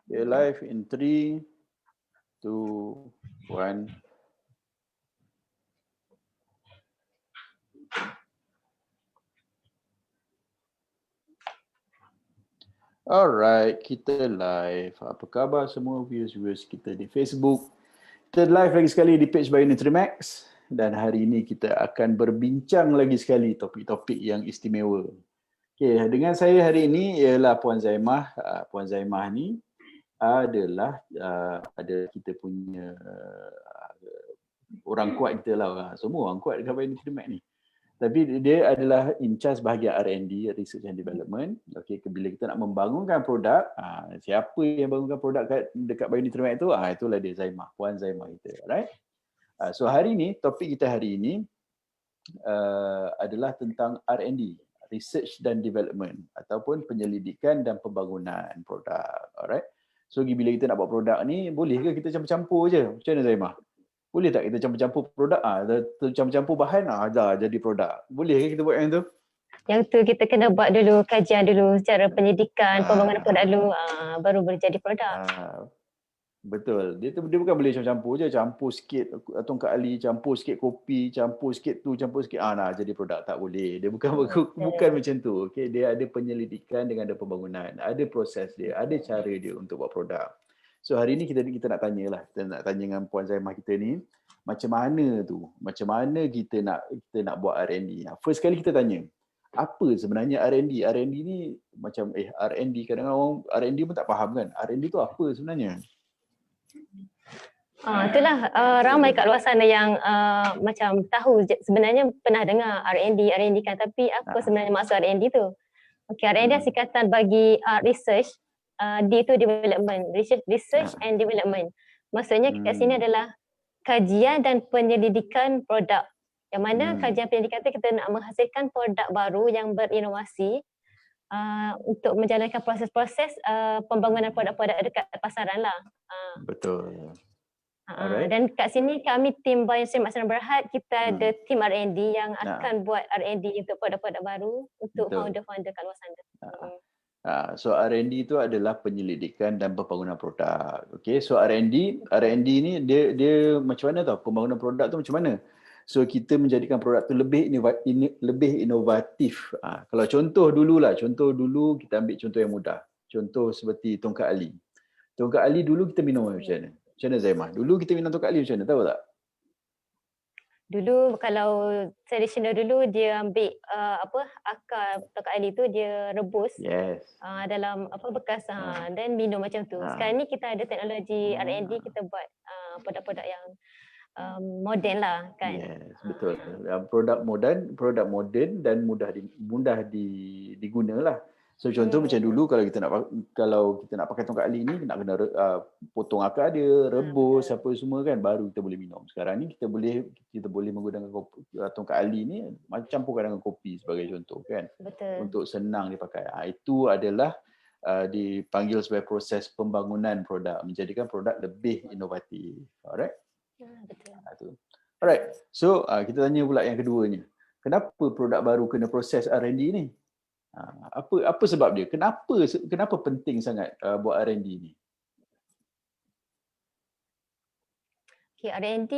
Okay, live in 3, 2, 1. Alright, kita live. Apa khabar semua viewers kita di Facebook? Kita live lagi sekali di page by Nutrimax. Dan hari ini kita akan berbincang lagi sekali topik-topik yang istimewa. Okay, dengan saya hari ini ialah Puan Zaimah. Puan Zaimah ni adalah ada kita punya orang kuat kita lah. Semua orang kuat dekat by Nutrimax ni. Tapi dia adalah in charge bahagian R&D, Research and Development. Okey, bila kita nak membangunkan produk, siapa yang bangunkan produk dekat Bio Nutrimax tu? Itulah dia Zaimah, Puan Zaimah kita, right? So hari ni, topik kita hari ini adalah tentang R&D, Research dan Development ataupun penyelidikan dan pembangunan produk, alright? So bila kita nak buat produk ni, boleh ke kita campur-campur je? Macam mana Zaimah? Boleh tak kita campur-campur produk? Campur-campur bahan, dah jadi produk. Boleh ke kita buat yang tu? Yang tu kita kena buat dulu kajian dulu secara penyidikan, pembangunan produk dulu, baru boleh jadi produk. Betul. Dia bukan boleh campur je, campur sikit tongkat ali, campur sikit kopi, campur sikit tu, campur sikit nak jadi produk. Tak boleh. Dia bukan macam tu. Okay? Dia ada penyelidikan dengan ada pembangunan, ada proses dia, ada cara dia untuk buat produk. So hari ni kita nak tanyalah, kita nak tanya dengan Puan Zaimah kita ni, macam mana kita nak buat R&D. First kali kita tanya, apa sebenarnya R&D? R&D ni macam R&D, kadang-kadang orang R&D pun tak faham kan. R&D tu apa sebenarnya? Itulah ramai kat luar sana yang macam tahu sebenarnya pernah dengar R&D kan, tapi apa sebenarnya maksud R&D tu? Okay, R&D singkatan bagi research, D tu development, research and development. Maksudnya kat sini adalah kajian dan penyelidikan produk. Yang mana kajian penyelidikan tu kita nak menghasilkan produk baru yang berinovasi untuk menjalankan proses-proses pembangunan produk-produk dekat pasaran lah. Betul. Dan kat sini kami tim Biosim Aksana Berhad, kita ada tim R&D yang akan buat R&D untuk produk-produk baru untuk founder-founder kat luar sana. So R&D itu adalah penyelidikan dan pembangunan produk. Okay, so R&D ni dia macam mana tau, pembangunan produk tu macam mana? So kita menjadikan produk tu lebih inovatif. Kalau contoh dulu kita ambil contoh yang mudah. Contoh seperti tongkat ali. Tongkat ali dulu kita minum macam mana? Macam mana Zaimah? Dulu kita minum tongkat ali macam mana? Tahu tak? Dulu kalau tradisional dulu dia ambil akar tongkat ali tu dia rebus dalam bekas dan minum macam tu. Sekarang ni kita ada teknologi R&D, kita buat produk-produk yang moden lah kan. Yes, betul. Produk moden dan mudah diguna lah. So contoh macam dulu kalau kita nak pakai tongkat ali ni, nak kena potong akar dia, rebus apa semua kan, baru kita boleh minum. Sekarang ni kita boleh menggunakan tongkat ali ni campurkan dengan kopi sebagai contoh kan. Betul. Untuk senang dipakai. Itu adalah dipanggil sebagai proses pembangunan produk, menjadikan produk lebih inovatif. Alright? Betul. Alright. So kita tanya pula yang keduanya. Kenapa produk baru kena proses R&D ni? Apa sebab dia? Kenapa penting sangat buat R&D ni? Okay, R&D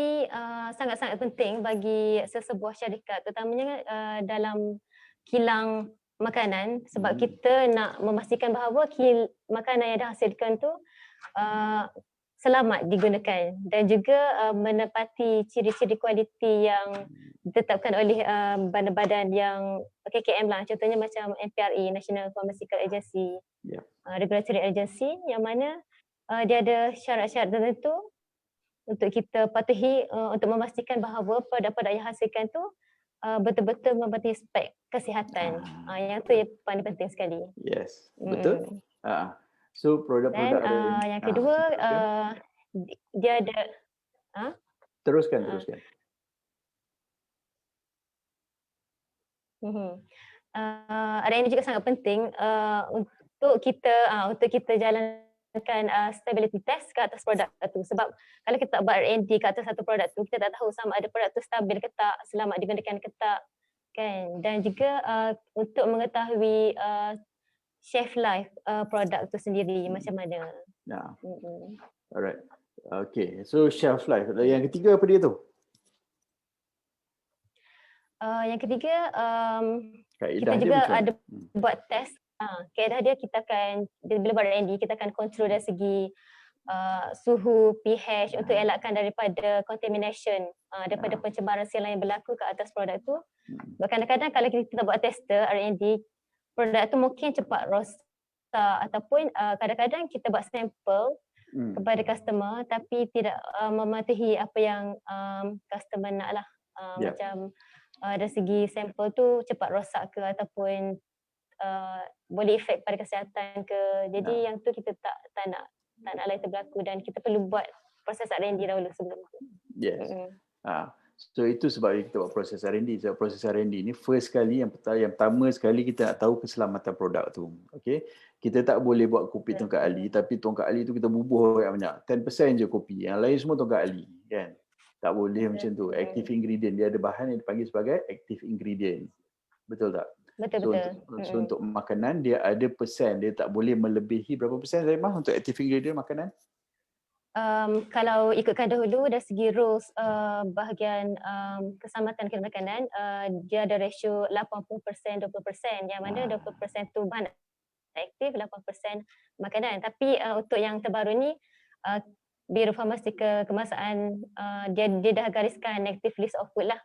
sangat-sangat penting bagi sesebuah syarikat, terutamanya dalam kilang makanan, sebab kita nak memastikan bahawa makanan yang dihasilkan tu selamat digunakan dan juga menepati ciri-ciri kualiti yang ditetapkan oleh badan-badan yang KKM lah. Contohnya macam NPRA, National Pharmaceutical Agency, Regulatory Agency, yang mana dia ada syarat-syarat tertentu untuk kita patuhi untuk memastikan bahawa produk-produk yang hasilkan tu betul-betul mematuhi spek kesihatan. Yang tu yang paling penting sekali. Yes, betul. So produk-produk dan yang kedua dia ada teruskan. R&D juga sangat penting untuk kita jalankan stability test ke atas produk tu, sebab kalau kita tak buat R&D ke atas satu produk tu, kita tak tahu sama ada produk tu stabil ke tak, selamat digunakan ke tak kan. Dan juga untuk mengetahui shelf life produk tu sendiri macam mana. Nah, Mm-mm. alright. Okay, so shelf life. Yang ketiga apa dia tu? Yang ketiga, kita Kaedah dia juga macam mana? ada buat test. Kaedah dia kita akan, bila buat R&D, kita akan control dari segi suhu, pH untuk elakkan daripada contamination, daripada pencemaran silang yang berlaku ke atas produk tu. Kadang-kadang kalau kita buat tester R&D, produk tu mungkin cepat rosak ataupun kadang-kadang kita buat sampel kepada customer tapi tidak mematuhi apa yang customer nak lah. Macam dari segi sampel tu cepat rosak ke ataupun boleh efek pada kesihatan ke. Jadi yang tu kita tak nak lagi berlaku dan kita perlu buat proses R&D dahulu sebelum tu. Yes. So itu sebab kita buat proses R&D. Sebab proses R&D ni first kali, yang pertama sekali kita nak tahu keselamatan produk tu. Okay? Kita tak boleh buat kopi tongkat ali, tapi tongkat ali tu kita bubuh banyak. 10% je kopi. Yang lain semua tongkat ali. Kan? Tak boleh macam tu. Active ingredient. Dia ada bahan yang dipanggil sebagai active ingredient. Betul tak? Betul-betul. So untuk makanan, dia ada persen. Dia tak boleh melebihi berapa persen, Zaimah, untuk active ingredient makanan? Kalau ikutkan dahulu dari segi rules bahagian keselamatan makanan, dia ada ratio 80%, 20%, yang mana 20% tu bahan aktif, 8% makanan. Tapi untuk yang terbaru ni, Biro Farmasika Kemasaan dia dah gariskan negative list of food lah.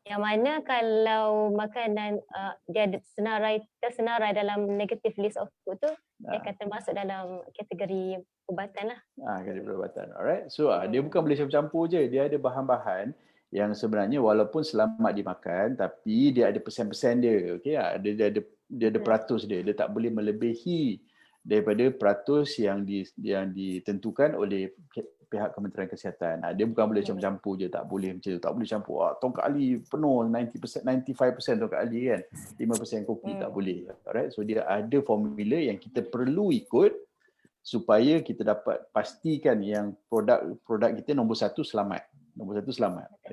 Yang mana kalau makanan dia tersenarai dalam negative list of food tu, dia akan termasuk dalam kategori perubatan lah. Kategori perubatan. Alright. So dia bukan boleh campur-campur je. Dia ada bahan-bahan yang sebenarnya walaupun selamat dimakan, tapi dia ada persen-persen dia. Okay? Dia ada peratus dia. Dia tak boleh melebihi daripada peratus yang ditentukan oleh pihak Kementerian Kesihatan. Dia bukan boleh campur-campur je, tak boleh macam tu. Tak boleh campur. Tongkat ali penuh 90%, 95% tongkat ali kan. 5% kopi tak boleh. Alright. So dia ada formula yang kita perlu ikut supaya kita dapat pastikan yang produk kita nombor satu selamat.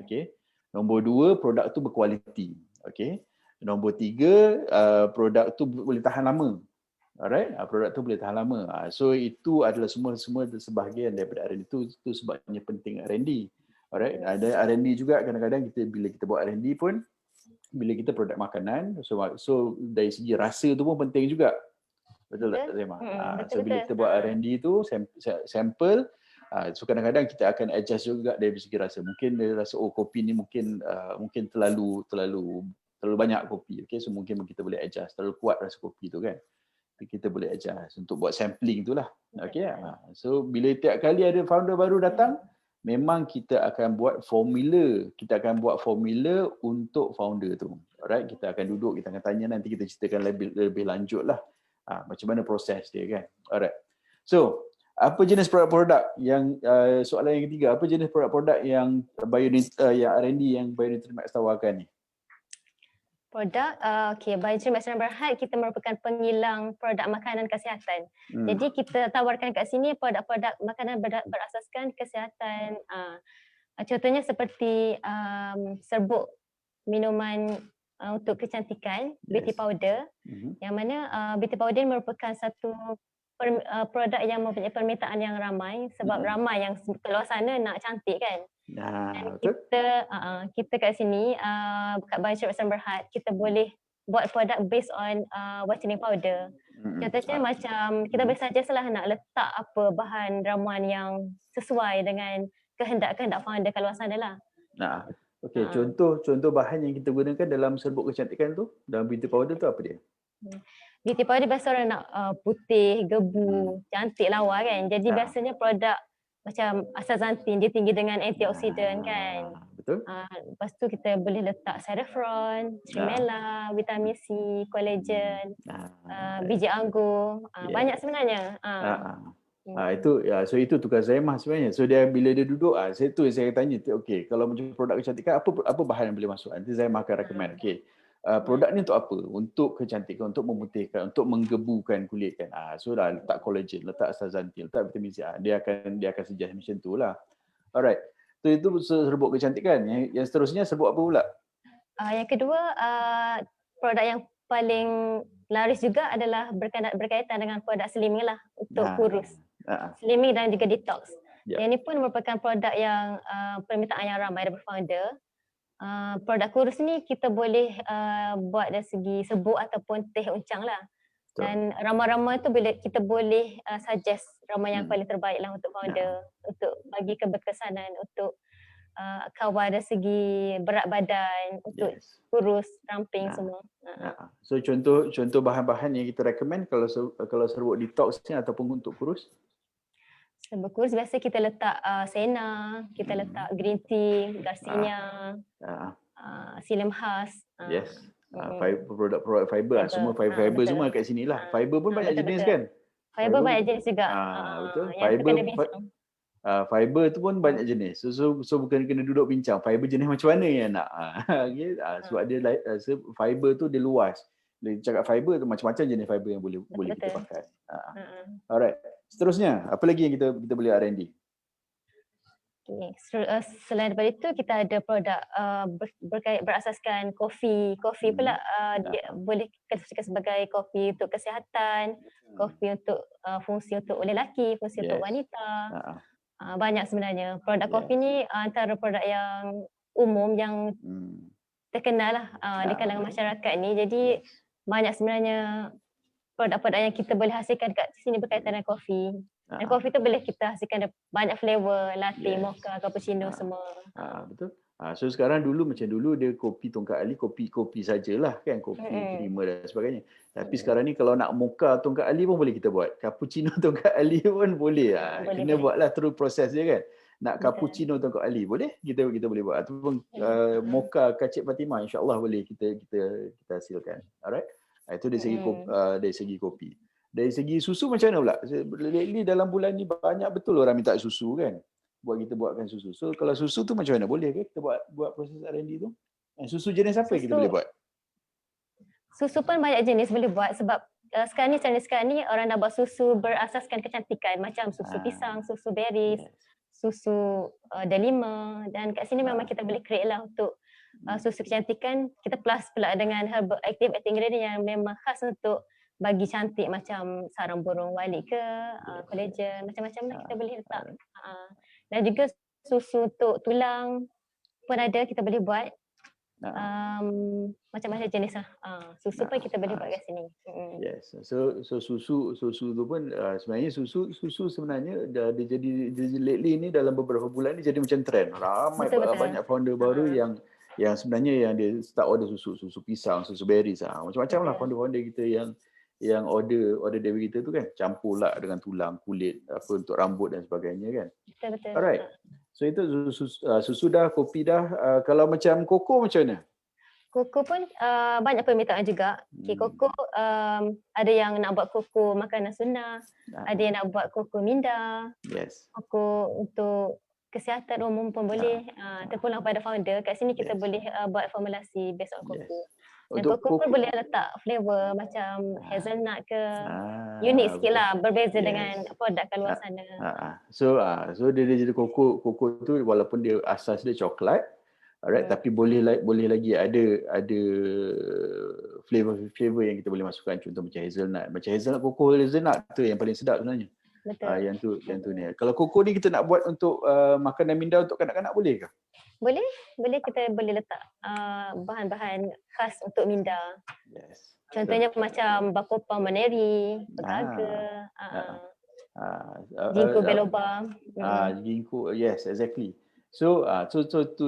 Okey. Nombor dua, produk tu berkualiti. Okey. Nombor tiga, produk tu boleh tahan lama. Alright, produk tu boleh tahan lama. So itu adalah semua sebahagian daripada R&D itu sebabnya penting R&D. Alright, ada R&D juga kadang-kadang bila kita buat R&D pun bila kita produk makanan, so dari segi rasa tu pun penting juga. Betul tak, Zaimah? So bila kita buat R&D tu sampel, so kadang-kadang kita akan adjust juga dari segi rasa. Mungkin dia rasa kopi ni mungkin terlalu banyak kopi. Okay, so mungkin kita boleh adjust. Terlalu kuat rasa kopi tu kan. Kita boleh adjust untuk buat sampling tu lah. Okay. So bila tiap kali ada founder baru datang, memang kita akan buat formula. Kita akan buat formula untuk founder tu. Alright, kita akan duduk, kita akan tanya, nanti kita ceritakan lebih lanjut lah. Macam mana proses dia kan. Alright. So, apa jenis produk-produk yang soalan yang ketiga, apa jenis produk-produk yang R&D yang Bionutri-Max tawarkan ni? Produk, Bionutri-Max Berhad kita merupakan pengilang produk makanan kesihatan. Jadi kita tawarkan kat sini produk-produk makanan berasaskan kesihatan. Contohnya seperti serbuk minuman untuk kecantikan, beauty powder, yang mana beauty powder merupakan satu produk yang mempunyai permintaan yang ramai sebab ramai yang keluar sana nak cantik kan. Kita kat sini kat Bionutri-Max Berhad kita boleh buat produk based on whitening powder. Contohnya macam kita boleh suggest lah nak letak apa bahan ramuan yang sesuai dengan kehendak founder kat luar sana lah. Okey, contoh bahan yang kita gunakan dalam serbuk kecantikan tu, dalam beauty powder tu apa dia? Beauty powder biasa orang nak putih, gebu, cantik lawa kan. Jadi biasanya produk macam astaxanthin, dia tinggi dengan antioksidan kan. Betul. Lepas tu kita boleh letak saffron, tremella, vitamin C, collagen, biji anggur, banyak sebenarnya. So itu tugas Zaimah sebenarnya. So bila dia duduk, saya tanya, okey, kalau macam produk kecantikan apa bahan yang boleh masuk? Nanti Zaimah akan recommend. Okey. Produk ni untuk apa? Untuk kecantikan, untuk memutihkan, untuk menggebukan kulit kan. So dah letak collagen, letak astaxanthin, letak vitamin C. Dia akan suggest macam itulah. Alright. So itu serbuk kecantikan. Yang seterusnya serbuk apa pula? Yang kedua, produk yang paling laris juga adalah berkaitan dengan produk slimming lah untuk Ah, kurus. ah, Slimming dan juga detox. Yep. Yang ini pun merupakan produk yang permintaan yang ramai daripada founder. Produk kurus ni kita boleh buat dari segi serbuk ataupun teh uncang lah. betul. Dan ramuan-ramuan tu kita boleh suggest ramuan yang paling terbaik lah untuk founder, untuk bagi keberkesanan, untuk kawal dari segi berat badan, untuk Yes. kurus, ramping semua. So contoh bahan-bahan yang kita recommend kalau serbuk detox ni ataupun untuk kurus? Serbuk kurus biasa kita letak sena, kita letak green tea, garcinia, psyllium husk. Yes. Produk fiber semua fiber betul. semua kat sini lah. Fiber pun banyak jenis kan? Fiber banyak jenis juga. Betul. Yang tu kena bincang. Fiber tu pun banyak jenis. So bukan kena duduk bincang fiber jenis macam mana yang nak. Okay? Sebab dia fiber tu dia luas. Bila cakap fiber tu macam-macam jenis fiber yang boleh kita pakai. Alright. Seterusnya, apa lagi yang kita boleh R&D? Okay. Selain daripada itu kita ada produk berasaskan kopi. Kopi pula dia boleh kita sebagai kopi untuk kesihatan, kopi untuk fungsi untuk lelaki, fungsi untuk wanita. Banyak sebenarnya. Produk kopi ni antara produk yang umum yang terkenal lah di kalangan masyarakat ni. Jadi banyak sebenarnya produk-produk yang kita boleh hasilkan kat sini berkaitan dengan kopi. Dan kopi tu boleh kita hasilkan banyak flavor, latte, mocha, cappuccino semua. Betul. So sekarang dulu dia kopi tongkat ali, kopi sajalah kan, kopi creamer dan sebagainya. Tapi sekarang ni kalau nak mocha tongkat ali pun boleh kita buat. Cappuccino tongkat ali pun boleh. Kena buatlah through proses dia kan. Nak cappuccino tongkat ali boleh, kita boleh buat. Ataupun mocha kacip Fatimah, insya-Allah boleh kita hasilkan. Alright. Itu dari segi kopi. Dari segi susu macam mana pula? Lately dalam bulan ni banyak betul orang minta susu kan. Kita buatkan susu. So kalau susu tu macam mana? Boleh ke kita buat proses R&D tu? Susu jenis apa yang kita boleh buat? Susu pun banyak jenis boleh buat sebab sekarang ni orang nak buat susu berasaskan kecantikan macam susu pisang, susu berries, susu delima, dan kat sini memang kita boleh create lah untuk susu kecantikan. Kita plus pula dengan herbal active ingredient yang memang khas untuk bagi cantik macam sarang burung walik ke, collagen, macam-macam lah kita boleh letak. Dan juga susu untuk tulang pun ada, kita boleh buat. Macam-macam jenis lah. Susu pun kita boleh buat kat sini. Yes. So susu tu pun sebenarnya susu sebenarnya dia jadi lately ni dalam beberapa bulan ni jadi macam trend. Ramai banyak founder baru yang sebenarnya yang dia start order susu pisang, susu berries, macam-macam lah founder kita yang order daripada kita tu kan, campurlah dengan tulang, kulit, apa untuk rambut dan sebagainya kan. Betul. Alright. So itu susu dah, kopi dah. Kalau macam koko macam mana? Koko pun banyak permintaan juga. Koko ada yang nak buat koko makanan sunnah, ada yang nak buat koko minda. Koko untuk kesihatan umum pun boleh. Terpulang pada founder. Kat sini kita boleh buat formulasi based on koko. Dan koko pun boleh letak flavor macam hazelnut ke. Unik sikit lah, berbeza dengan produk kat luar sana. So dia jadi koko tu walaupun dia asas dia coklat, alright, tapi boleh lagi ada flavor yang kita boleh masukkan, contoh macam hazelnut, koko hazelnut tu yang paling sedap sebenarnya. Betul. Yang tu ni. Kalau koko ni kita nak buat untuk makanan minda untuk kanak-kanak boleh ke? Boleh, kita boleh letak bahan-bahan khas untuk minda. Contohnya macam bacopa maneri, pekaga, ginkgo biloba. Ginkgo, yes, exactly. So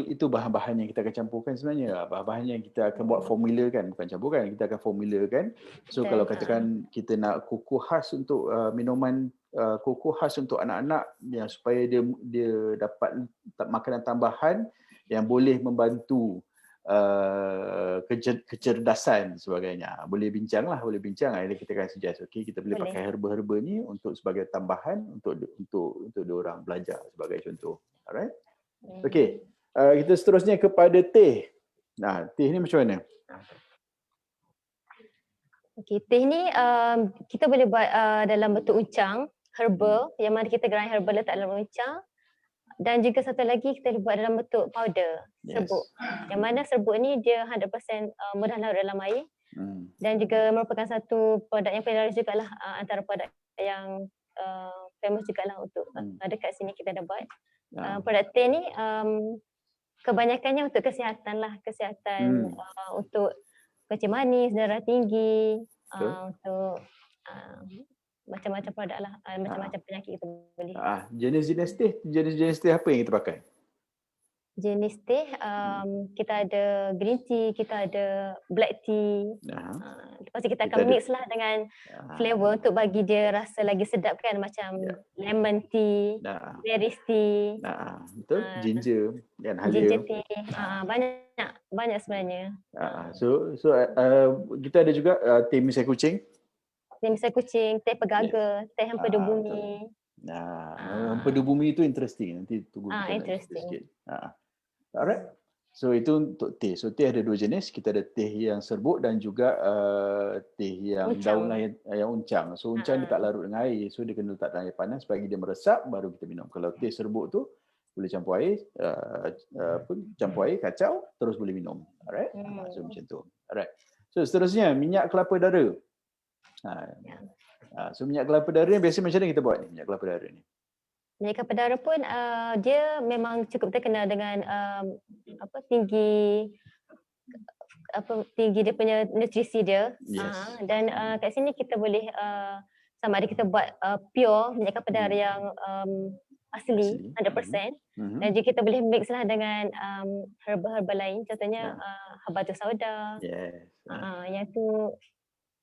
itu bahan-bahan yang kita akan campurkan sebenarnya. Bahan-bahan yang kita akan buat formula kan, bukan campurkan, kita akan formula kan. So kalau katakan kita nak koko khas untuk minuman koko khas untuk anak-anak yang supaya dia dapat makanan tambahan yang boleh membantu kecerdasan sebagainya. Boleh bincang. Kita akan suggest, okay, kita boleh pakai herba-herba ni untuk sebagai tambahan untuk diorang belajar sebagai contoh. Alright. Okey, kita seterusnya kepada teh. Teh ni macam mana? Okey, teh ni kita boleh buat dalam bentuk uncang, herba, yang mana kita grind herba letak dalam uncang. Dan juga satu lagi kita boleh buat dalam bentuk powder, serbuk. Yang mana serbuk ni dia 100% mudah larut dalam air. dan juga merupakan satu produk yang viral jugalah, antara produk yang famous jugalah untuk dekat sini kita ada buat. Produk teh ni kebanyakannya untuk kesihatan lah, kesihatan untuk kencing manis, darah tinggi, untuk macam-macam produk lah, macam-macam penyakit kita boleh. Jenis-jenis teh apa yang kita pakai? Jenis teh, kita ada green tea, kita ada black tea. Lepas tu kita akan mix lah dengan flavor untuk bagi dia rasa lagi sedap kan, macam lemon tea, berries tea. Betul, ginger dan Ginger halia. tea, banyak sebenarnya. So kita ada juga teh misai kucing. Teh misai kucing, teh pegaga, teh empedu bumi. Empedu bumi itu interesting, nanti tunggu kita nak cerita sikit. Alright. So itu untuk teh. So teh ada 2 jenis. Kita ada teh yang serbuk dan juga teh yang daun lah yang uncang. So uncang dia tak larut dengan air. So dia kena letak dalam air panas bagi dia meresap baru kita minum. Kalau teh serbuk tu boleh campur air, campur air, kacau, terus boleh minum. Alright. So macam tu. Alright. So seterusnya minyak kelapa dara. So minyak kelapa dara ni biasa macam mana kita buat ni minyak kelapa dara ni? Minyak kelapa dara pun dia memang cukup terkenal dengan tinggi dia punya nutrisi dia. Dan kat sini kita boleh sama ada kita buat pure minyak kelapa dara yang asli 100%, dan juga kita boleh mix lah dengan herba-herba lain, contohnya habatus sauda. Yang tu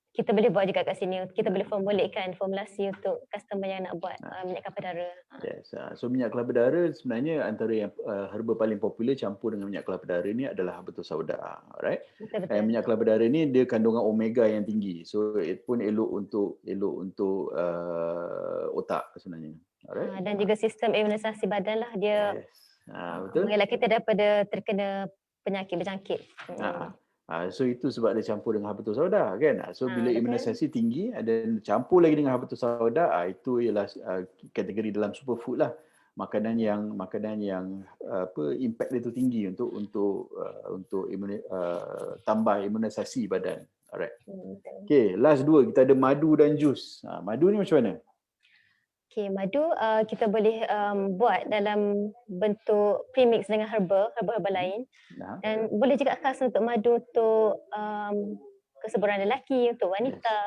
kita boleh buat juga kat sini. Kita boleh formulasi untuk customer yang nak buat minyak kelapa dara. So minyak kelapa dara sebenarnya antara yang herba paling popular campur dengan minyak kelapa dara ni adalah habatus sauda. Alright. Betul. Minyak kelapa dara ni dia kandungan omega yang tinggi. So it pun elok untuk otak sebenarnya. Alright. Dan juga sistem imunisasi badan lah dia. Betul. Mengelak kita daripada terkena penyakit berjangkit. So itu sebab dia campur dengan habatus sauda kan. So bila imunisasi tinggi dan campur lagi dengan habatus sauda, itu ialah kategori dalam superfood lah. Makanan yang impact dia tu tinggi untuk tambah imunisasi badan. Alright. Okay, last 2 kita ada madu dan jus. Madu ni macam mana? Madu kita boleh buat dalam bentuk premix dengan herba lain, dan boleh juga khas untuk madu untuk kesuburan lelaki, untuk wanita.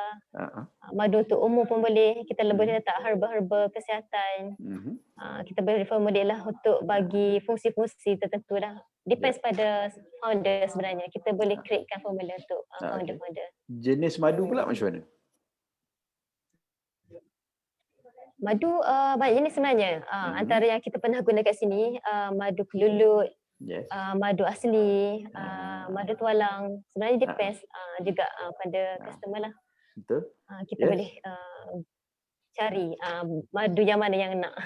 Madu untuk umur pun boleh, kita boleh letak herba-herba kesihatan. Kita boleh formulate lah untuk bagi fungsi-fungsi tertentu lah. Depends pada founder sebenarnya. Kita boleh createkan formula untuk founder-founder. Jenis madu pula macam mana? Madu banyak jenis sebenarnya. Antara yang kita pernah guna kat sini, madu kelulut, madu asli, madu tualang. Sebenarnya depends juga pada customer lah. Betul. Kita boleh cari madu yang mana yang nak.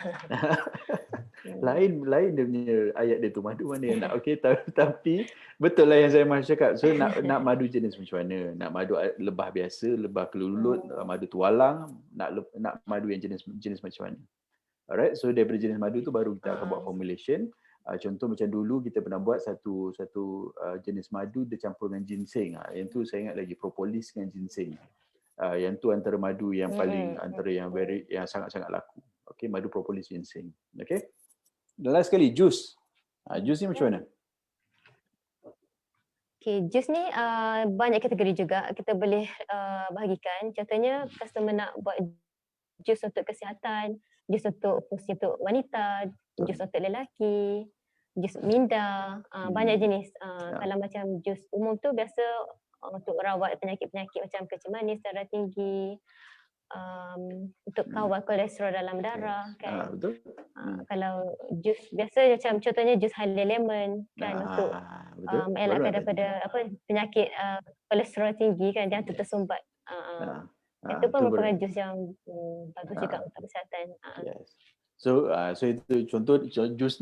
Lain dia punya ayat dia tu, madu mana yang nak. Okey, tapi betul lah yang saya mahu cakap. So nak madu jenis macam mana? Nak madu lebah biasa, lebah kelulut, madu tualang, nak madu yang jenis macam mana? Alright, so daripada jenis madu tu baru kita akan buat formulation. Contoh macam dulu kita pernah buat satu jenis madu dia campur dengan ginseng. Yang tu saya ingat lagi, propolis dengan ginseng. Yang tu antara madu yang paling antara yang sangat-sangat laku. Okey, madu propolis ginseng. Okey. Dan last sekali jus. Jus ni macam mana? Jus ni banyak kategori juga kita boleh bahagikan. Contohnya customer nak buat jus untuk kesihatan, jus untuk fungsi untuk wanita, jus untuk lelaki, jus minda, banyak jenis. Kalau macam jus umum tu biasa untuk rawat penyakit-penyakit macam kencing manis, darah tinggi, untuk kawal kolesterol dalam darah kan. Betul. Kalau jus biasa macam contohnya jus halia lemon kan, untuk mengelakkan daripada penyakit kolesterol tinggi kan, jangan tersumbat. Itu pun merupakan jus yang bagus juga untuk kesihatan. So itu contoh jus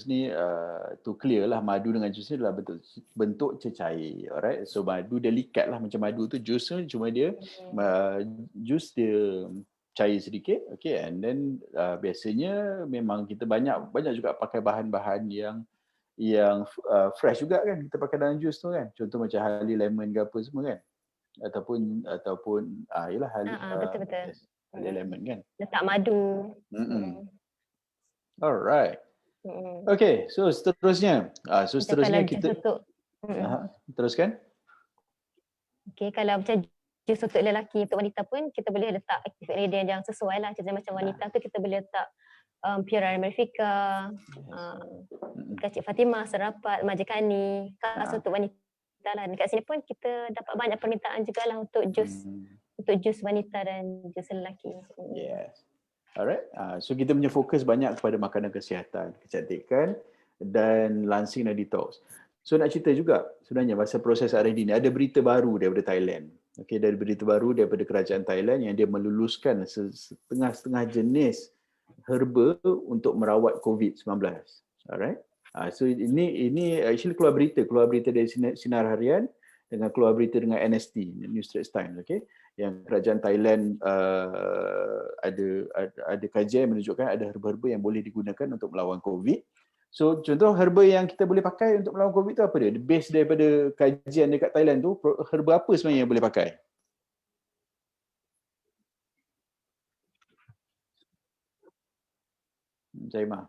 ni tu clear lah, madu dengan jus ni adalah bentuk cecair. Alright, so madu delikat lah macam madu tu, jus tu cuma dia jus dia cair sedikit. Okay, and then biasanya memang kita banyak juga pakai bahan-bahan yang fresh juga kan, kita pakai dalam jus tu kan, contoh macam halia lemon ke apa semua kan. ataupun yalah Betul-betul. yes, honey lemon kan. Letak madu. Alright. Mm. Okay, so seterusnya. Macam kalau jus Kita untuk teruskan. okay, kalau macam jus untuk lelaki, untuk wanita pun kita boleh letak active ingredient yang sesuai lah. Contohnya macam wanita tu kita boleh letak Pura America, Kacik Fatimah, Serapat, Majikani, khas untuk wanita lah. Dekat sini pun kita dapat banyak permintaan juga lah untuk jus wanita dan jus lelaki. Yes. Alright. So kita punya fokus banyak kepada makanan kesihatan, kecantikan dan langsing dan detox. So nak cerita juga sebenarnya pasal proses R&D ni ada berita baru daripada Thailand. Okay, dari berita baru daripada kerajaan Thailand yang dia meluluskan setengah-setengah jenis herba untuk merawat COVID-19. Alright. So ini actually keluar berita dari Sinar Harian dengan keluar berita dengan NST, New Straits Times, okay? Yang kerajaan Thailand ada kajian yang menunjukkan ada herba-herba yang boleh digunakan untuk melawan COVID. So contoh herba yang kita boleh pakai untuk melawan COVID tu apa dia? Base daripada kajian dekat Thailand tu, herba apa sebenarnya yang boleh pakai? Zaimah.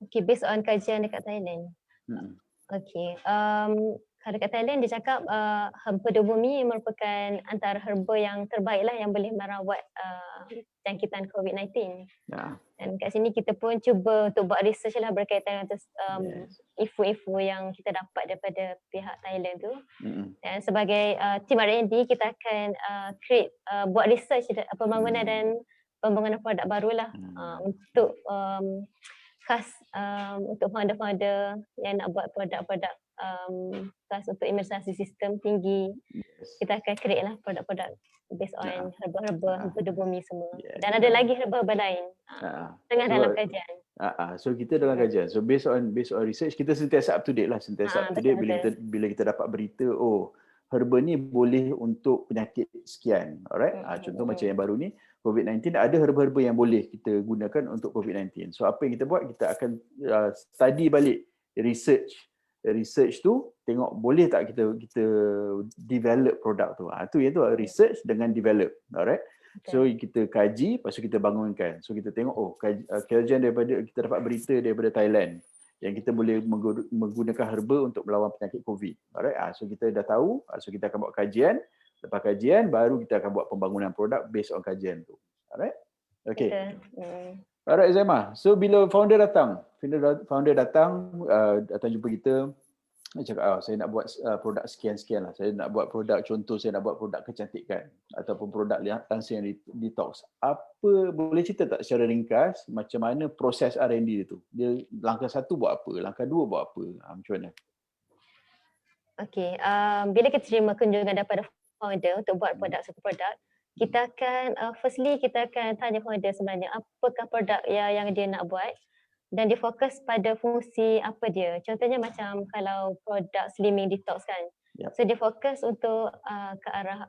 Okay, based on kajian dekat Thailand. Okay, kalau dekat Thailand dia cakap herba bumi merupakan antara herba yang terbaik lah yang boleh merawat jangkitan COVID-19. Dan kat sini kita pun cuba untuk buat research lah berkaitan dengan info-info yang kita dapat daripada pihak Thailand tu. Dan sebagai tim R&D kita akan buat research pembangunan dan pembangunan produk barulah untuk khas untuk founder-founder yang nak buat produk-produk khas untuk imunisasi sistem tinggi. Kita akan create lah produk-produk based on herba-herba bumi semua. Dan ada lagi herba-herba lain. Tengah dalam kajian. So kita dalam kajian. So based on research kita sentiasa up to date lah, bila kita dapat berita herba ni boleh untuk penyakit sekian. Alright. Contoh macam yang baru ni COVID-19 ada herba-herba yang boleh kita gunakan untuk COVID-19. So apa yang kita buat, kita akan study balik research tu, tengok boleh tak kita develop produk tu. Tu iaitu research dengan develop. Alright. So kita kaji, lepas tu kita bangunkan. So kita tengok kajian daripada kita dapat berita daripada Thailand yang kita boleh menggunakan herba untuk melawan penyakit COVID. Alright. So kita dah tahu, so kita akan buat kajian. Lepas kajian baru kita akan buat pembangunan produk based on kajian tu. Alright. Okay. Alright Zaimah. So bila founder datang jumpa kita, dia cakap saya nak buat produk sekian-sekian lah. Saya nak buat produk, contoh saya nak buat produk kecantikan ataupun produk langsing yang detox. Apa boleh cerita tak secara ringkas macam mana proses R&D tu? Dia langkah 1 buat apa? Langkah 2 buat apa? Macam mana? Okay. Bila kita terima kunjungan daripada founder untuk buat satu produk, kita akan firstly kita akan tanya founder sebenarnya apakah produk yang dia nak buat dan dia fokus pada fungsi apa dia. Contohnya macam kalau produk slimming detox kan. So dia fokus untuk ke arah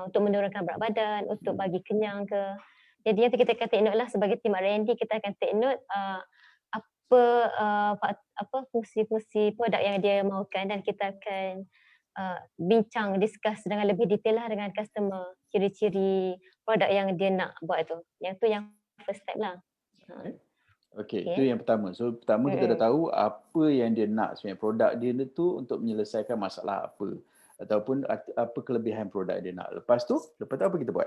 untuk menurunkan berat badan, untuk bagi kenyang ke. Jadi yang kita akan take note lah sebagai tim R&D, kita akan take note apa fungsi-fungsi produk yang dia mahukan dan kita akan discuss dengan lebih detail lah dengan customer ciri-ciri produk yang dia nak buat tu. Yang tu yang first step lah. Okay, itu yang pertama. So pertama kita dah tahu apa yang dia nak sebenarnya, produk dia tu untuk menyelesaikan masalah apa ataupun apa kelebihan produk dia nak. Lepas tu apa kita buat?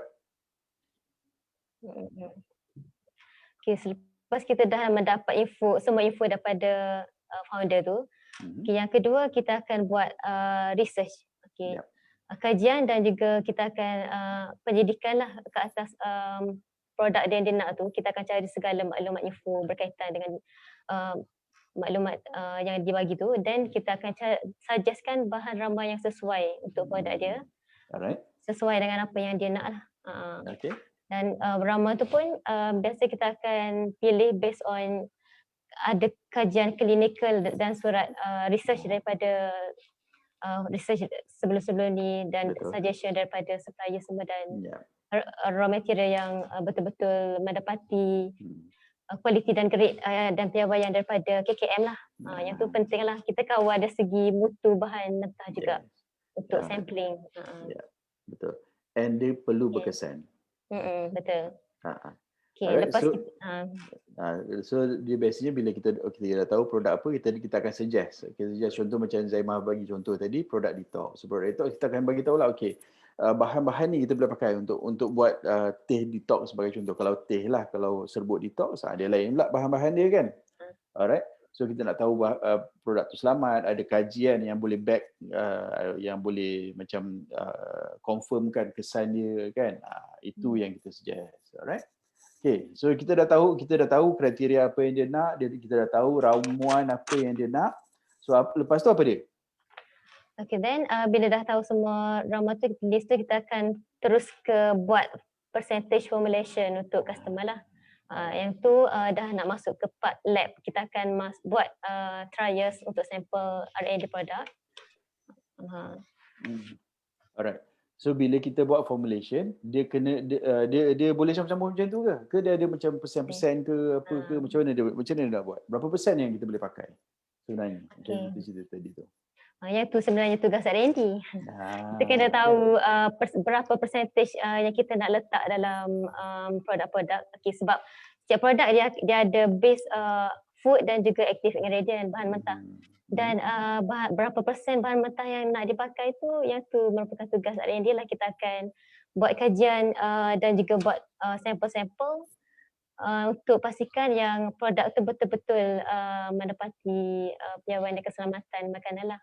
Okay, selepas kita dah mendapat semua info daripada founder tu, yang kedua kita akan buat research, kajian dan juga kita akan penyelidikan lah ke atas produk dia nak tu. Kita akan cari segala maklumat info berkaitan dengan maklumat yang dibagi tu dan kita akan suggestkan bahan rama yang sesuai untuk produk dia. Sesuai dengan apa yang dia nak lah. Dan rama tu pun biasa kita akan pilih based on ada kajian klinikal dan surat research daripada research sebelum-sebelum ni dan suggestion daripada supplier semua dan raw material yang betul-betul mendapati kualiti dan grade dan piawaian daripada KKM lah. Yang tu penting lah. Kita kawal dari segi mutu bahan mentah juga untuk sampling. Ya, betul. And dia perlu Okay. berkesan. Betul. Okay, Alright, lepas so, kita, so dia biasanya bila kita dah tahu produk apa, kita akan suggest. Kita suggest contoh macam Zaimah bagi contoh tadi, produk detox. So, produk detox kita akan bagi tahu lah, okay, bahan-bahan ni kita boleh pakai untuk buat teh detox sebagai contoh. Kalau teh lah, kalau serbuk detox, dia lain pula bahan-bahan dia kan. Alright. So kita nak tahu produk tu selamat, ada kajian yang boleh back, yang boleh macam confirmkan kesan dia kan. Itu yang kita suggest. Alright. Okay, so kita dah tahu kriteria apa yang dia nak, kita dah tahu ramuan apa yang dia nak. So lepas tu apa dia? Okay, then bila dah tahu semua ramuan tu, list tu, kita akan terus ke buat percentage formulation untuk customer lah. Yang tu dah nak masuk ke part lab. Kita akan buat trials untuk sampel R&D produk. Alright. So bila kita buat formulation, dia kena dia boleh campur-campur macam tu ke? Ke dia ada macam persen-persen ke apa ke? Macam mana dia nak buat? Berapa persen yang kita boleh pakai sebenarnya? Macam kita cerita tadi tu. Yang tu sebenarnya tugas R&D. Kita kena tahu berapa percentage yang kita nak letak dalam produk-produk. Okay, sebab setiap produk dia ada base food dan juga active ingredient, bahan mentah. Dan berapa persen bahan mentah yang nak dipakai tu, yang tu merupakan tugas R&D lah. Kita akan buat kajian dan juga buat sampel-sampel untuk pastikan yang produk tu betul-betul menepati piawaian dan keselamatan makanan lah.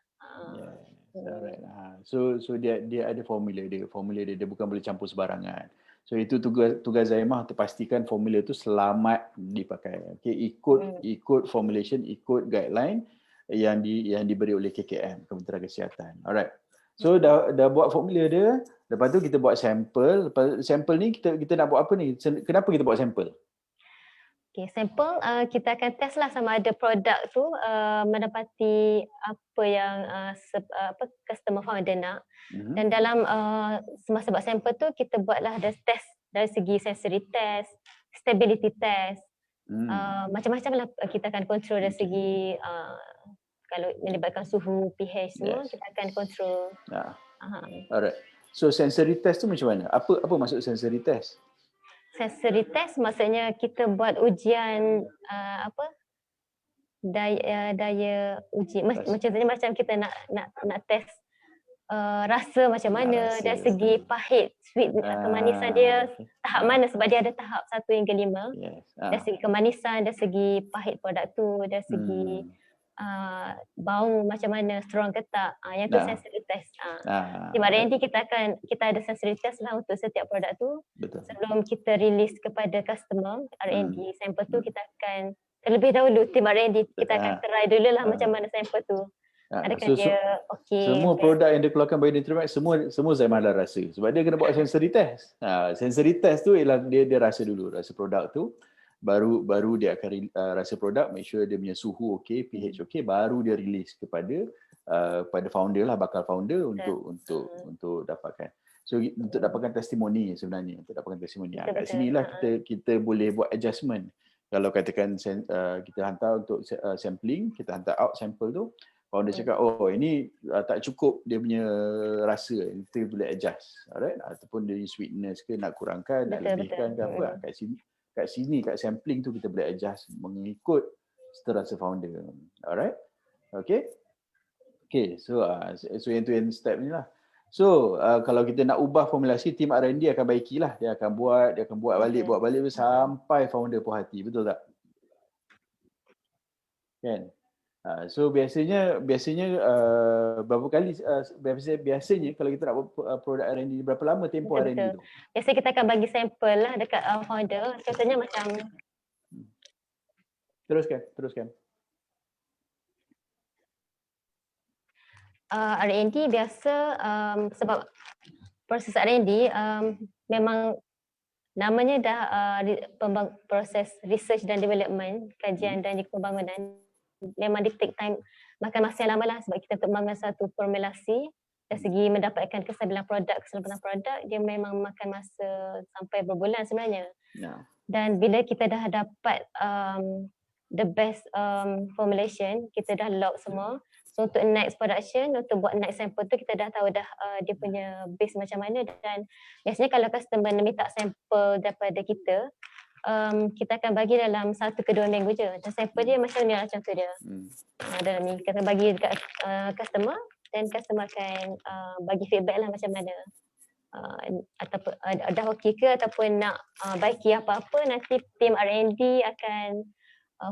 Alright. So dia ada formula dia. Formula dia bukan boleh campur sebarangan. So itu tugas Zaimah untuk pastikan formula tu selamat dipakai. Okay, ikut formulation, ikut guideline yang diberi oleh KKM, Kementerian Kesihatan. Alright. So dah buat formula dia, lepas tu kita buat sampel. Lepas sampel ni kita nak buat apa ni? Kenapa kita buat sampel? Okay, sampel kita akan test lah sama ada produk tu menepati apa yang customer founder nak. Dan dalam semasa buat sampel tu, kita buatlah ada test dari segi sensory test, stability test, macam-macam lah. Kita akan control dari segi kalau melibatkan suhu, pH semua, kita akan control. Alright. So sensory test tu macam mana? Apa maksud sensory test? Sensory test maksudnya kita buat ujian daya uji. Macam kita nak test rasa macam mana, dari segi pahit, sweet, kemanisan dia tahap mana, sebab dia ada tahap 1 hingga 5. Dari segi kemanisan, dari segi pahit produk tu, dari segi bau macam mana, strong ke tak. Yang tu sensory test. Di R&D kita ada sensory test lah untuk setiap produk tu. Betul. Sebelum kita release kepada customer R&D sampel tu, kita akan terlebih dahulu tim R&D kita akan try dulu lah macam mana sampel tu. Adakah dia okey? Semua produk yang dikeluarkan by Nutramax semua Zaimah dah rasa. Sebab dia kena buat sensory test. Sensory test tu ialah dia rasa dulu, rasa produk tu. Baru dia akan rasa produk, make sure dia punya suhu okey, pH okey, baru dia release kepada founder lah, bakal founder untuk dapatkan. So untuk dapatkan testimoni sebenarnya, kat sinilah kita boleh buat adjustment. Kalau katakan kita hantar untuk sampling, kita hantar out sample tu, founder cakap ini tak cukup dia punya rasa, kita boleh adjust. Alright, ataupun dia sweetness ke nak kurangkan, nak lebihkan ke apa, kat sini kat sampling tu kita boleh adjust mengikut rasa founder. Alright. Okay, so yang tu yang step ni lah. So kalau kita nak ubah formulasi, tim R&D akan baikilah. Dia akan buat balik sampai founder puas hati. Betul tak? Kan? So biasanya berapa kali biasanya kalau kita nak buat produk R&D, berapa lama tempoh R&D tu? Biasanya kita akan bagi sampel lah dekat founder. Contohnya macam Teruskan. R&D biasa sebab proses R&D memang namanya dah proses research dan development, kajian dan pembangunan. Memang dia take time, makan masa yang lama lah, sebab kita untuk membangun satu formulasi dari segi mendapatkan keselamatan produk, dia memang makan masa sampai berbulan sebenarnya. Dan bila kita dah dapat the best formulation, kita dah lock semua. So untuk next production, untuk buat next sample tu kita dah tahu dah dia punya base macam mana, dan biasanya kalau customer minta sampel daripada kita akan bagi dalam 1 ke 2 minggu je. Dan sampel dia macam ni lah contoh dia. Dalam ni kita bagi dekat customer, dan customer akan bagi feedback lah macam mana. Ataupun dah okey ke ataupun nak baiki apa-apa, nanti tim R&D akan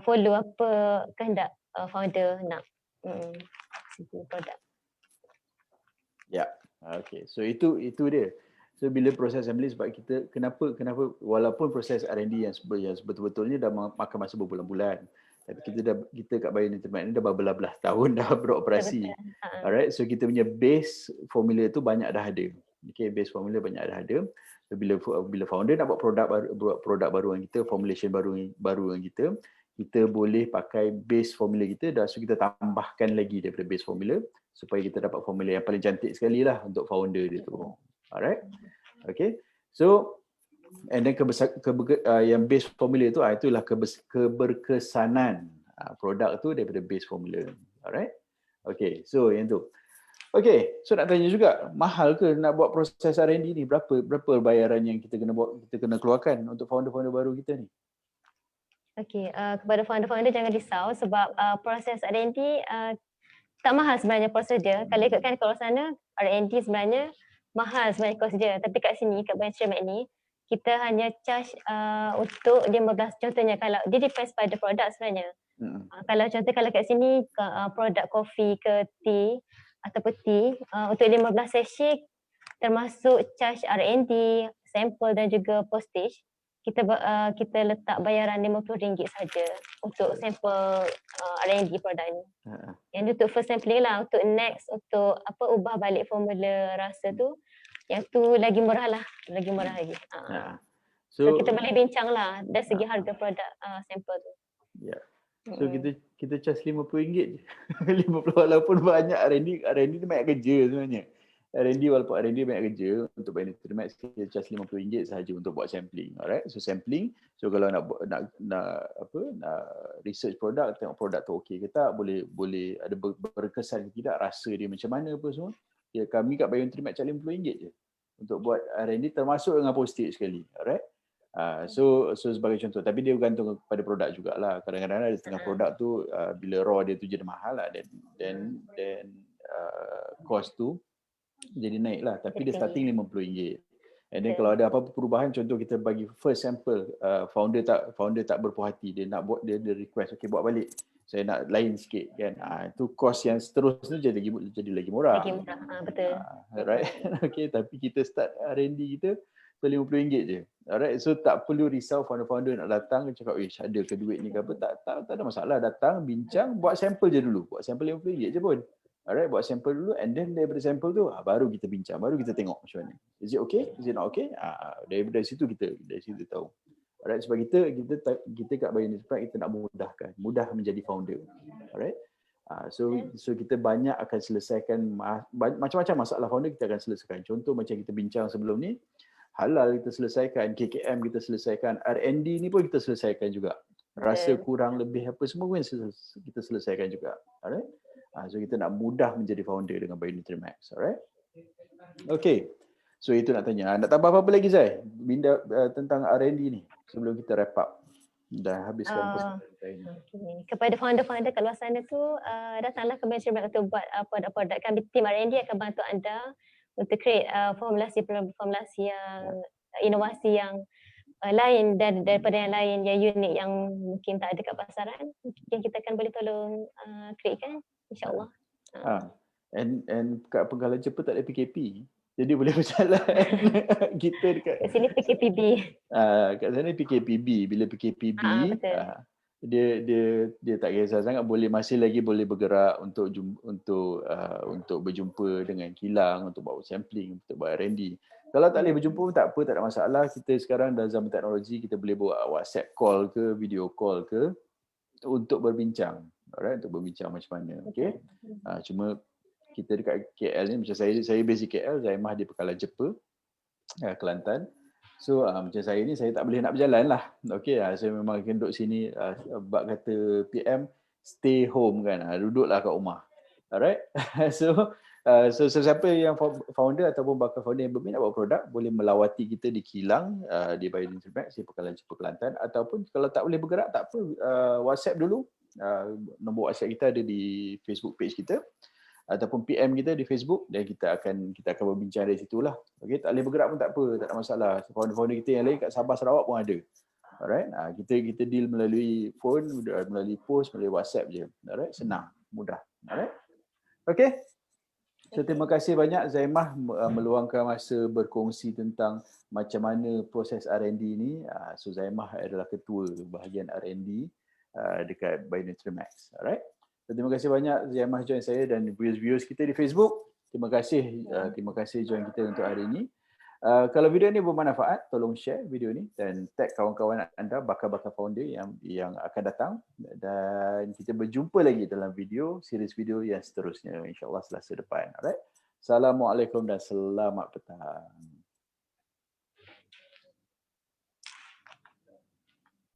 follow apa kehendak founder nak produk. Ya, okay. So itu dia. So bila proses assembly, sebab kita kenapa walaupun proses R&D yang betul-betulnya dah makan masa berbulan-bulan, tapi kita kat Bionutriment ni dah berbelah-belah tahun dah beroperasi. Alright, so kita punya base formula tu banyak dah ada. Okay, base formula banyak dah ada. So bila founder nak buat produk baru dengan kita, formulation baru dengan kita boleh pakai base formula kita dah, so kita tambahkan lagi daripada base formula supaya kita dapat formula yang paling cantik sekali lah untuk founder dia tu. Alright. Okay. So and then yang base formula tu itulah keberkesanan produk tu daripada base formula. Alright. Okay. So yang tu. Okay. So nak tanya juga, mahal ke nak buat proses R&D ni? Berapa bayaran yang kita kena keluarkan untuk founder-founder baru kita ni? Okay. Kepada founder-founder jangan risau sebab proses R&D tak mahal sebenarnya proses dia. Kalau ikutkan kalau sana R&D sebenarnya mahal sebenarnya kos dia. Tapi kat sini, kat Bionutriment ni, kita hanya charge untuk 15, contohnya kalau dia depends pada produk sebenarnya. Kalau kat sini produk kopi ke tea ataupun tea, untuk 15 sachet termasuk charge R&D, sampel dan juga postage, kita letak bayaran RM50 saja untuk sampel R&D produk ni. Yang ni untuk first sampling lah. Untuk next, untuk ubah balik formula rasa tu, yang tu lagi murah lah, lagi murah lagi. So kita boleh bincang lah dari segi harga produk sampel tu. Ya. So kita charge RM50 je. 50 walaupun banyak R&D ni banyak kerja sebenarnya. R&D walaupun R&D banyak kerja, untuk Bionutriment kita charge RM50 sahaja untuk buat sampling. Alright. So sampling, so kalau nak research produk, tengok produk tu okey ke tak, boleh ada berkesan ke tidak, rasa dia macam mana apa semua. Ya, kami kat Bionutriment charge RM50 je untuk buat R&D, termasuk dengan postage sekali. Alright. So sebagai contoh, tapi dia bergantung kepada produk jugalah. Kadang-kadang ada setengah produk tu bila raw dia tu jadi mahal lah, dan cost tu jadi naik lah, tapi dia starting RM50. And then kalau ada apa-apa perubahan, contoh kita bagi first sample, founder tak berpuas hati, dia nak buat, dia request, okey buat balik, saya nak lain sikit kan. Itu cost yang seterusnya jadi lagi murah. Lagi murah, betul. Right. Okay, tapi kita start R&D kita RM50 je. Alright, so tak perlu risau founder-founder nak datang cakap, ada ke duit ni ke apa, tak ada masalah, datang bincang, buat sampel je dulu, buat sampel RM50 je pun. Alright, buat sampel dulu, and then daripada sampel tu baru kita bincang, baru kita tengok macam mana. Is it okay? Is it not okay? Dari situ kita tahu. Alright, sebab kita kat Bionutriment kita nak mudah menjadi founder. Alright. So kita banyak akan selesaikan macam-macam masalah founder, kita akan selesaikan. Contoh macam kita bincang sebelum ni, halal kita selesaikan, KKM kita selesaikan, R&D ni pun kita selesaikan juga. Rasa kurang lebih apa semua pun kita selesaikan juga. Alright. So kita nak mudah menjadi founder dengan Bionutriment. Alright. Okay. So itu nak tanya. Nak tambah apa lagi Zai? Tentang R&D ni sebelum kita wrap up. Dah habiskan persoalan ini. Kepada founder-founder kat luar sana tu, datanglah ke Bionutriment untuk buat produk-produk. Kami tim R&D akan bantu anda untuk create formulasi yang inovasi yang lain daripada yang lain, yang unik, yang mungkin tak ada kat pasaran, yang kita akan boleh tolong createkan, insyaAllah. And kat Penggalan Cepa tak ada PKP, jadi boleh berjalan. Kita dekat kat sini PKPB. Kat sana PKPB. Bila PKPB, dia tak kisah sangat, masih lagi boleh bergerak untuk berjumpa dengan kilang, untuk buat sampling, untuk buat R&D. Kalau tak boleh berjumpa pun tak apa, tak ada masalah. Kita sekarang dah zaman teknologi, kita boleh buat WhatsApp call ke, video call ke, untuk berbincang. Alright, untuk berbincang macam mana. Okay. Cuma kita dekat KL ni, macam saya base di KL, Zaimah di Penggalan Cepa, Kelantan. So macam saya ni saya tak boleh nak berjalan lah. Okey, saya memang kena duduk sini bab kata PM stay home kan. Duduklah kat rumah. Alright. So sesiapa yang founder ataupun bakal founder yang berminat buat produk boleh melawati kita di kilang di Bioindustry Max di Pekalan Cepu Kelantan, ataupun kalau tak boleh bergerak tak apa, WhatsApp dulu. Nombor WhatsApp kita ada di Facebook page kita, ataupun PM kita di Facebook, dan kita akan berbincang dari situlah. Okey, tak boleh bergerak pun tak apa, tak ada masalah. Founder-founder kita yang lain kat Sabah Sarawak pun ada. Alright, kita deal melalui phone, melalui post, melalui WhatsApp je. Alright, senang, mudah. Alright. Okey. So terima kasih banyak Zaimah meluangkan masa berkongsi tentang macam mana proses R&D ni. So Zaimah adalah ketua bahagian R&D dekat Bioindustry Max. Alright. So, terima kasih banyak Zaimah join saya dan viewers kita di Facebook. Terima kasih join kita untuk hari ini. Kalau video ini bermanfaat, tolong share video ini dan tag kawan-kawan anda, bakal-bakal founder yang akan datang, dan kita berjumpa lagi dalam series video yang seterusnya, insya-Allah Selasa depan. Alright. Assalamualaikum dan selamat petang.